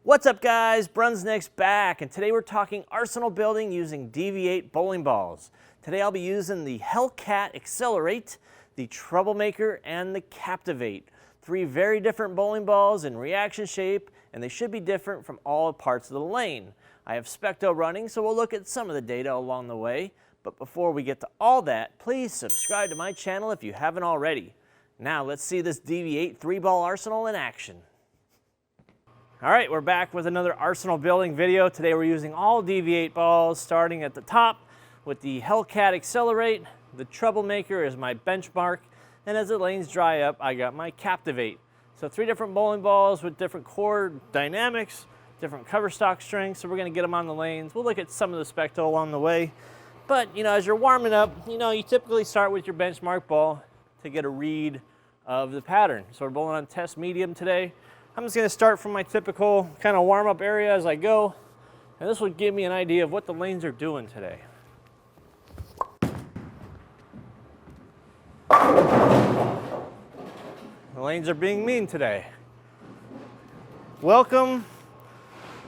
What's up guys, BrunsNick's back, and today we're talking arsenal building using DV8 bowling balls. Today I'll be using the HellCat XLR8, the Troublemaker, and the CAPTIV8. Three very different bowling balls in reaction shape, and they should be different from all parts of the lane. I have SPECTO running, so we'll look at some of the data along the way. But before we get to all that, please subscribe to my channel if you haven't already. Now let's see this DV8 3-ball arsenal in action. All right, we're back with another arsenal building video. Today we're using all DV8 balls, starting at the top with the HellCat XLR8. The Troublemaker is my benchmark, and as the lanes dry up, I got my CAPTIV8. So 3 different bowling balls with different core dynamics, different cover stock strengths, so we're gonna get them on the lanes. We'll look at some of the SPECTO along the way. But, as you're warming up, you typically start with your benchmark ball to get a read of the pattern. So we're bowling on test medium today. I'm just going to start from my typical kind of warm-up area as I go, and this will give me an idea of what the lanes are doing today. The lanes are being mean today. Welcome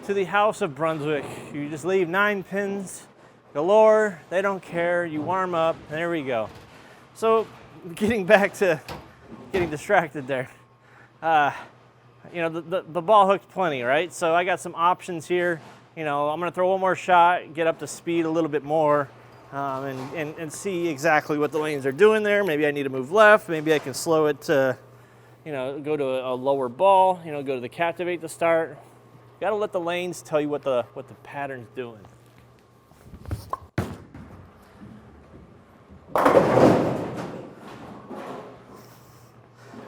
to the house of Brunswick. You just leave 9 pins galore, they don't care, you warm up, and there we go. So, getting back to getting distracted there. The ball hooked plenty, right? So I got some options here. I'm gonna throw one more shot, get up to speed a little bit more, and see exactly what the lanes are doing there. Maybe I need to move left, maybe I can slow it to, go to a lower ball, go to the CAPTIV8 to start. Gotta let the lanes tell you what the pattern's doing.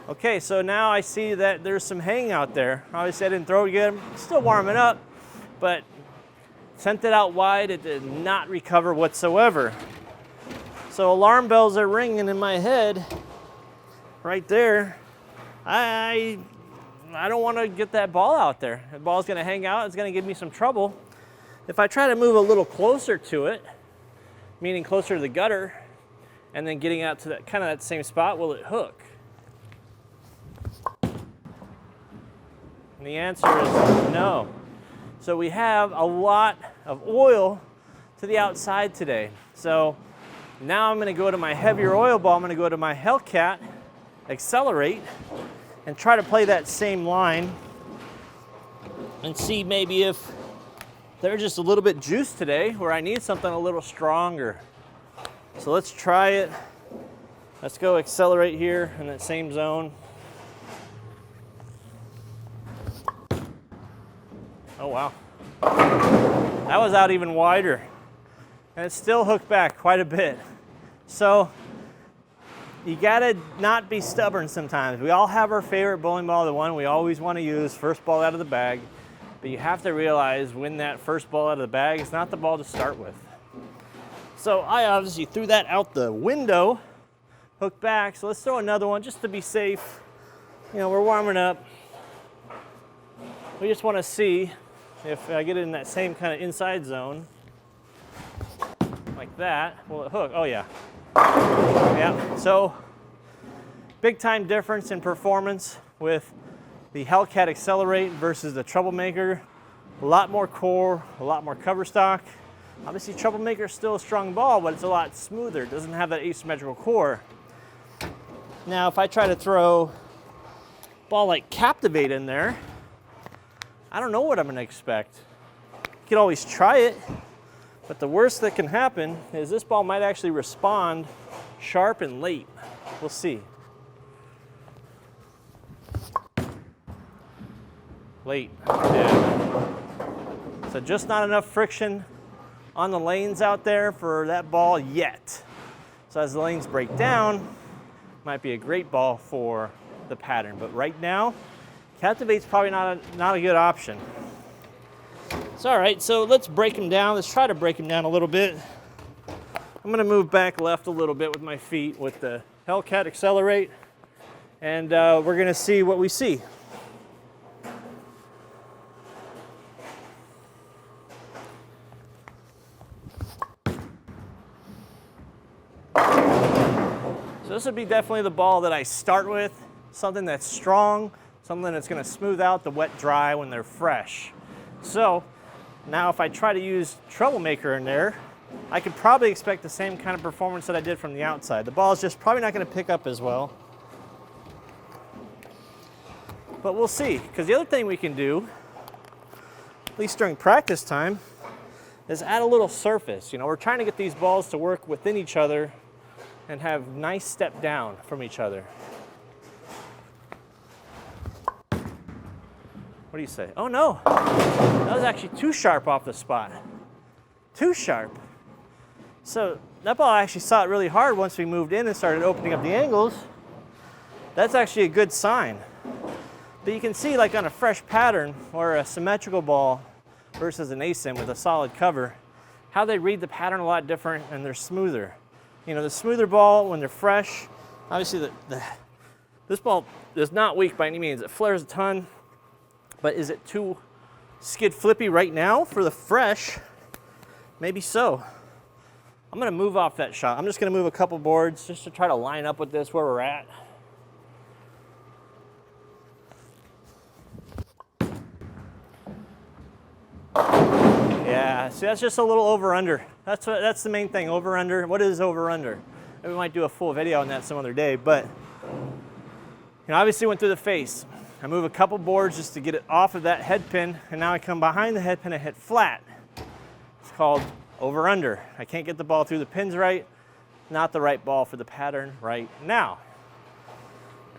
Okay, so now I see that there's some hang out there. Obviously I didn't throw it good, still warming up, but sent it out wide, it did not recover whatsoever. So alarm bells are ringing in my head right there. I don't want to get that ball out there. The ball's gonna hang out, it's gonna give me some trouble. If I try to move a little closer to it, meaning closer to the gutter, and then getting out to that kind of that same spot, will it hook? And the answer is no. So we have a lot of oil to the outside today. So now I'm going to go to my heavier oil ball. I'm going to go to my HellCat XLR8 and try to play that same line and see maybe if they're just a little bit juiced today where I need something a little stronger. So let's try it. Let's go accelerate here in that same zone. Oh wow, that was out even wider, and it still hooked back quite a bit. So you gotta not be stubborn sometimes. We all have our favorite bowling ball, the one we always want to use, first ball out of the bag, but you have to realize when that first ball out of the bag is not the ball to start with. So I obviously threw that out the window, hooked back, so let's throw another one just to be safe. We're warming up. We just want to see if I get it in that same kind of inside zone, like that, will it hook? Oh yeah. Yeah, so big time difference in performance with the HellCat XLR8 versus the Troublemaker. A lot more core, a lot more cover stock. Obviously Troublemaker is still a strong ball, but it's a lot smoother. It doesn't have that asymmetrical core. Now if I try to throw a ball like CAPTIV8 in there, I don't know what I'm going to expect. You can always try it, but the worst that can happen is this ball might actually respond sharp and late. We'll see. Late, yeah. So just not enough friction on the lanes out there for that ball yet. So as the lanes break down, might be a great ball for the pattern, but right now, CAPTIV8's probably not a good option. It's all right, so let's break them down. Let's try to break them down a little bit. I'm gonna move back left a little bit with my feet with the HellCat XLR8, and we're gonna see what we see. So this would be definitely the ball that I start with, something that's strong, something that's going to smooth out the wet dry when they're fresh. So now if I try to use Troublemaker in there, I could probably expect the same kind of performance that I did from the outside. The ball is just probably not going to pick up as well. But we'll see, because the other thing we can do, at least during practice time, is add a little surface. You know, we're trying to get these balls to work within each other and have nice step down from each other. What do you say? Oh no, that was actually too sharp off the spot. Too sharp. So that ball, I actually saw it really hard once we moved in and started opening up the angles. That's actually a good sign. But you can see, like on a fresh pattern or a symmetrical ball versus an asim with a solid cover, how they read the pattern a lot different and they're smoother. You know, the smoother ball when they're fresh, obviously this ball is not weak by any means. It flares a ton, but is it too skid flippy right now for the fresh? Maybe so. I'm gonna move off that shot. I'm just gonna move a couple boards just to try to line up with this where we're at. Yeah, see, that's just a little over-under. That's the main thing, over-under. What is over-under? We might do a full video on that some other day, but you know, obviously went through the face. I move a couple boards just to get it off of that head pin, and now I come behind the head pin and hit flat. It's called over-under. I can't get the ball through the pins right, not the right ball for the pattern right now.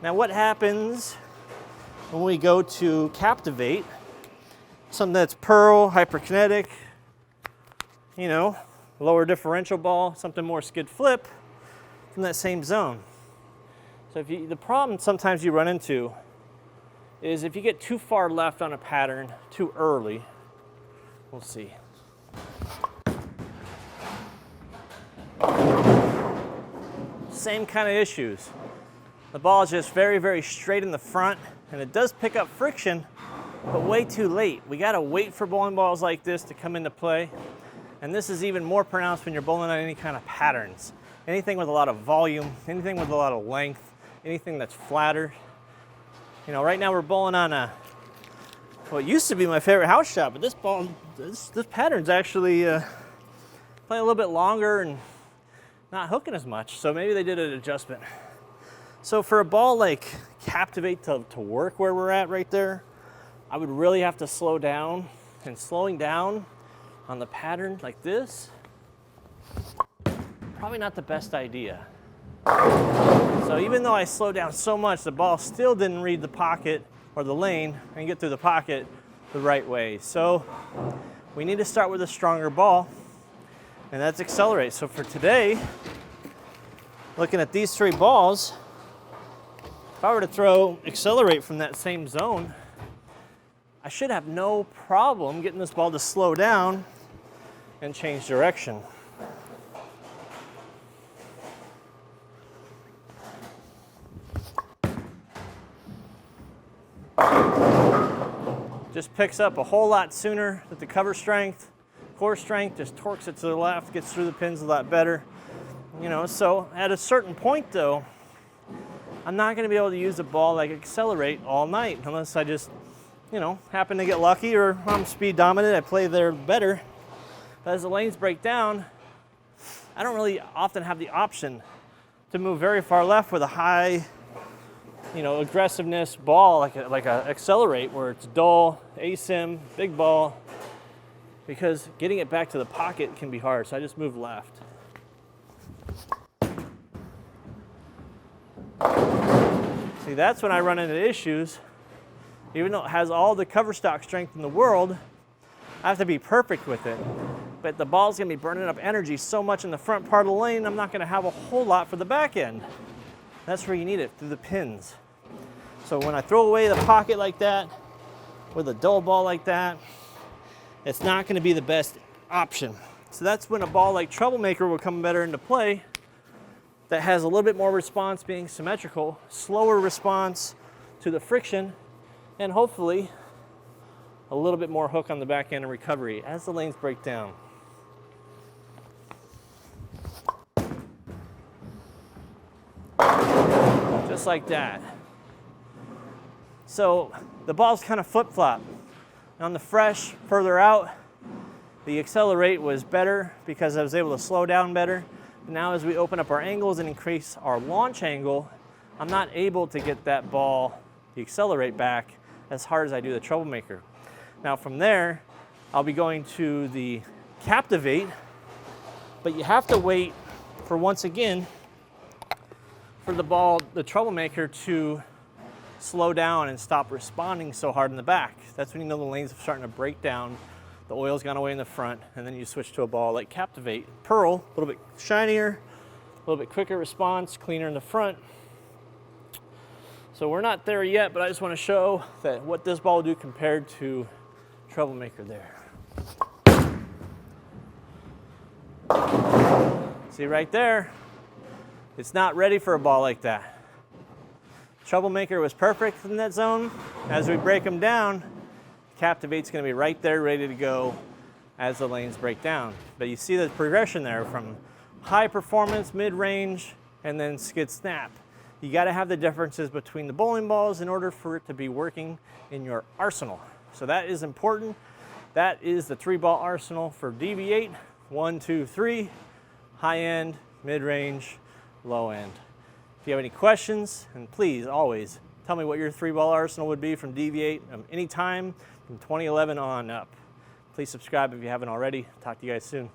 Now what happens when we go to CAPTIV8? Something that's pearl, hyperkinetic, you know, lower differential ball, something more skid flip from that same zone. So the problem sometimes you run into is if you get too far left on a pattern too early. We'll see. Same kind of issues. The ball is just very, very straight in the front, and it does pick up friction, but way too late. We gotta wait for bowling balls like this to come into play. And this is even more pronounced when you're bowling on any kind of patterns. Anything with a lot of volume, anything with a lot of length, anything that's flatter. You know, right now we're bowling on what used to be my favorite house shot, but this ball, this pattern's actually playing a little bit longer and not hooking as much. So maybe they did an adjustment. So for a ball like CAPTIV8 to work where we're at right there, I would really have to slow down, and slowing down on the pattern like this, probably not the best idea. So even though I slowed down so much, the ball still didn't read the pocket or the lane and get through the pocket the right way. So we need to start with a stronger ball, and that's accelerate. So for today, looking at these three balls, if I were to throw accelerate from that same zone, I should have no problem getting this ball to slow down and change direction. Just picks up a whole lot sooner with the cover strength. Core strength just torques it to the left, gets through the pins a lot better. You know, so at a certain point though, I'm not gonna be able to use a ball like accelerate all night unless I just, you know, happen to get lucky, or I'm speed dominant, I play there better. But as the lanes break down, I don't really often have the option to move very far left with a high, you know, aggressiveness ball like a accelerate where it's dull, asim, big ball, because getting it back to the pocket can be hard. So I just move left. See, that's when I run into issues. Even though it has all the cover stock strength in the world, I have to be perfect with it. But the ball's gonna be burning up energy so much in the front part of the lane, I'm not gonna have a whole lot for the back end. That's where you need it, through the pins. So when I throw away the pocket like that, with a dull ball like that, it's not gonna be the best option. So that's when a ball like Troublemaker will come better into play, that has a little bit more response being symmetrical, slower response to the friction, and hopefully a little bit more hook on the back end and recovery as the lanes break down. Just like that. So the balls kind of flip-flop. On the fresh, further out, the accelerate was better because I was able to slow down better. Now as we open up our angles and increase our launch angle, I'm not able to get that ball, the accelerate back, as hard as I do the Troublemaker. Now from there, I'll be going to the CAPTIV8, but you have to wait for, once again, for the ball, the Troublemaker, to slow down and stop responding so hard in the back. That's when you know the lanes are starting to break down, the oil's gone away in the front, and then you switch to a ball like CAPTIV8. Pearl, a little bit shinier, a little bit quicker response, cleaner in the front. So we're not there yet, but I just want to show that what this ball will do compared to Troublemaker there. See right there, it's not ready for a ball like that. Troublemaker was perfect in that zone. As we break them down, CAPTIV8's going to be right there ready to go as the lanes break down. But you see the progression there from high performance, mid-range, and then skid snap. You got to have the differences between the bowling balls in order for it to be working in your arsenal. So that is important. That is the 3-ball arsenal for DV8. 1, 2, 3, high end, mid-range, low end. If you have any questions, and please always tell me what your 3-ball arsenal would be from DV8 anytime from 2011 on up. Please subscribe if you haven't already. Talk to you guys soon.